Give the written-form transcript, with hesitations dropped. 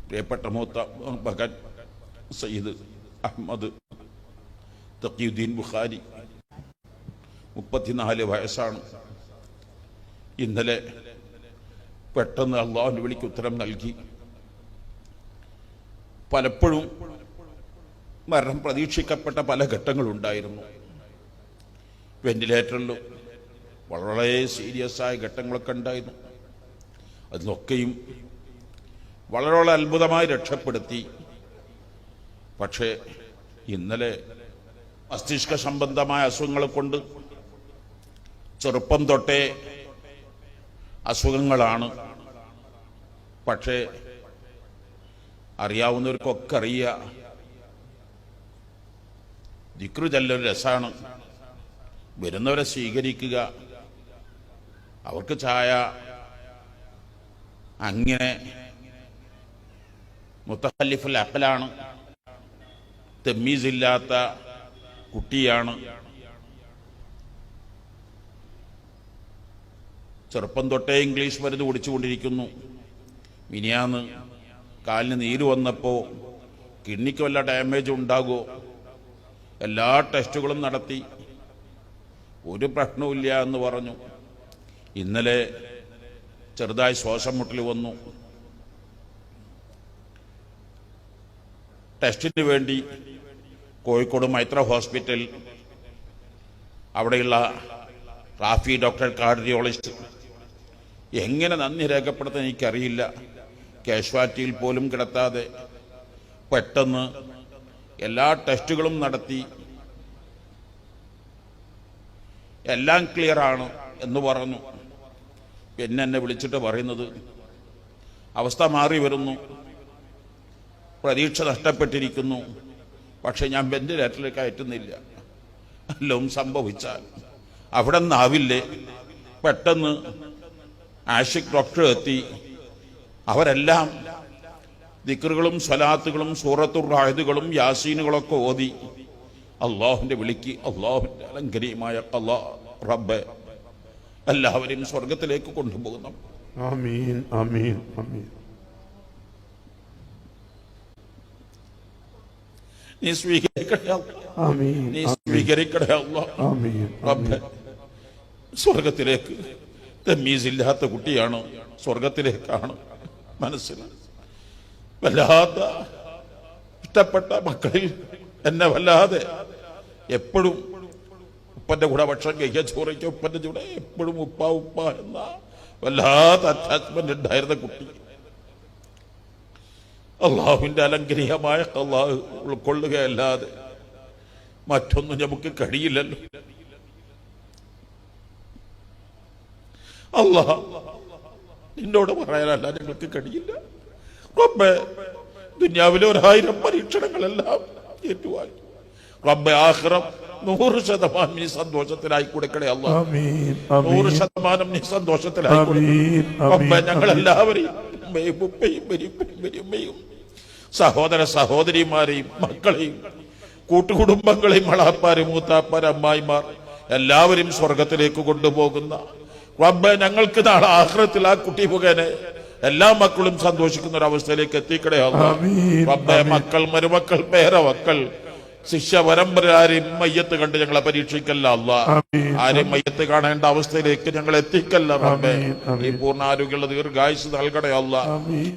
പ്രിയപ്പെട്ട മൂത്ത മകൻ സയ്യിദ് അഹമ്മദ് തഖിയുദ്ദീൻ ബുഖാരി 34 വയസ്സാണ്. ഇന്നലെ പെട്ടെന്ന് അള്ളാഹുവിന്റെ വിളിക്ക് ഉത്തരം നൽകി. പലപ്പോഴും മരണം പ്രതീക്ഷിക്കപ്പെട്ട പല ഘട്ടങ്ങളുണ്ടായിരുന്നു. വെന്റിലേറ്ററിലും വളരെ സീരിയസ് ആയ ഘട്ടങ്ങളൊക്കെ ഉണ്ടായിരുന്നു. അതിലൊക്കെയും വളരെ അത്ഭുതമായി രക്ഷപ്പെടുത്തി. പക്ഷേ ഇന്നലെ മസ്തിഷ്ക സംബന്ധമായ അസുഖങ്ങളെ കൊണ്ട് ചെറുപ്പം തൊട്ടേ അസുഖങ്ങളാണ്. പക്ഷേ അറിയാവുന്നവർക്കൊക്കെ അറിയാം, ദിക്റ് ചൊല്ലൽ രസാണ്, വരുന്നവരെ സ്വീകരിക്കുക, അവർക്ക് ചായ, അങ്ങനെ മുത്തഖല്ലിഫുൽ അഖലാണ്, തമ്മീസില്ലാത്ത കുട്ടിയാണ്. ചെറുപ്പം തൊട്ടേ ഇംഗ്ലീഷ് മരുന്ന് കുടിച്ചുകൊണ്ടിരിക്കുന്നു. മിനിയാന്ന് കാലിന് നീര് വന്നപ്പോൾ കിഡ്നിക്ക് വല്ല ഡാമേജ് ഉണ്ടാകുമോ, എല്ലാ ടെസ്റ്റുകളും നടത്തി, ഒരു പ്രശ്നവുമില്ല എന്ന് പറഞ്ഞു. ഇന്നലെ ചെറുതായി ശ്വാസം മുട്ടൽ വന്നു. ടെസ്റ്റിന് വേണ്ടി കോഴിക്കോട് മൈത്ര ഹോസ്പിറ്റൽ, അവിടെയുള്ള റാഫി ഡോക്ടർ കാർഡിയോളജിസ്റ്റ്, എങ്ങനെ നന്ദി രേഖപ്പെടുത്താൻ എനിക്കറിയില്ല. കാഷ്വാലിറ്റിയിൽ പോലും കിടത്താതെ പെട്ടെന്ന് എല്ലാ ടെസ്റ്റുകളും നടത്തി എല്ലാം ക്ലിയറാണ് എന്ന് പറഞ്ഞു. പിന്നെ എന്നെ വിളിച്ചിട്ട് പറയുന്നത് അവസ്ഥ മാറി വരുന്നു, പ്രതീക്ഷ നഷ്ടപ്പെട്ടിരിക്കുന്നു, പക്ഷെ ഞാൻ വെന്റിലേറ്ററിലേക്ക് അയറ്റുന്നില്ല, എല്ലാം സംഭവിച്ചാൽ അവിടെ നിന്നാവില്ലേ. പെട്ടെന്ന് ആഷിഖ് ഡോക്ടർ എത്തി. അവരെല്ലാം ദിക്റുകളും സ്വലാത്തുകളും സൂറത്തുർ റാഹിദുകളും യാസീനുകളൊക്കെ ഓതി അള്ളാഹുവിന്റെ വിളിക്ക് അള്ളാഹുവിന്റെ അലങ്കരീയമായ റബ്ബേ എല്ലാവരെയും സ്വർഗത്തിലേക്ക് കൊണ്ടുപോകുന്നു. ആമീൻ ആമീൻ ആമീൻ. നീ സ്വീകരിക്കണേ, നീ സ്വീകരിക്കണേ റബ്ബേ. സ്വർഗത്തിലേക്ക് തമ്മീസില്ലാത്ത കുട്ടിയാണ്, സ്വർഗത്തിലേക്കാണ്. മനസ്സിൽ വല്ലാത്ത ഇഷ്ടപ്പെട്ട മക്കളിൽ എന്നെ വല്ലാതെ എപ്പോഴും ഉപ്പന്റെ കൂടെ ഭക്ഷണം കഴിക്കാൻ ചോറിക്കുക, ഉപ്പന്റെ കൂടെ എപ്പോഴും ഉപ്പ ഉപ്പ എന്ന വല്ലാത്ത അറ്റാച്ച്മെന്റ് ഉണ്ടായിരുന്ന കുട്ടി. അള്ളാഹുവിന്റെ അലങ്കരീയമായ അള്ളാഹു ഉൾക്കൊള്ളുകയല്ലാതെ മറ്റൊന്നും നമുക്ക് കഴിയില്ലല്ലോ. അള്ളാഹ് നിന്നോട് പറയാനല്ല ഞങ്ങൾക്ക് കഴിയില്ല റബ്ബേ. ദുനിയാവിലെ 1000 പരീക്ഷണങ്ങളെല്ലാം ഏറ്റുവാങ്ങി റബ്ബേ, ആഖിറം 100% നീ സന്തോഷത്തിലായി കൊടുക്കണേ അല്ലാഹ്. 100% നീ സന്തോഷത്തിലായി കൊടുക്കണേ റബ്ബേ. ഞങ്ങളെല്ലാവരെയും സഹോദര സഹോദരിമാരെയും മക്കളെയും കൂട്ടുകുടുംബങ്ങളെയും മളാപ്പാരും മൂത്താപ്പാരും അമ്മായിമാർ എല്ലാവരും സ്വർഗത്തിലേക്ക് കൊണ്ടുപോകുന്ന റബ്ബേ, ഞങ്ങൾക്ക് നാളെ ആഖിറത്തിൽ ആ കുട്ടി മുഖേന എല്ലാ മക്കളും സന്തോഷിക്കുന്ന ഒരു അവസ്ഥയിലേക്ക് എത്തിക്കണേ അല്ലാഹ്. റബ്ബേ, മക്കൾ, മരുമക്കൾ, പേരമക്കൾ, ശിഷ്യ പരമ്പര ആരെയും മയ്യത്ത് കണ്ട് ഞങ്ങളെ പരീക്ഷിക്കല്ല അല്ലാഹ്. ആരെയും മയ്യത്ത് കാണേണ്ട അവസ്ഥയിലേക്ക് ഞങ്ങൾ എത്തിക്കല്ല റബ്ബേ. ഈ പൂർണ്ണ ആരോഗ്യമുള്ള ദീർഘായുസ് നൽകണേ അല്ലാഹ്.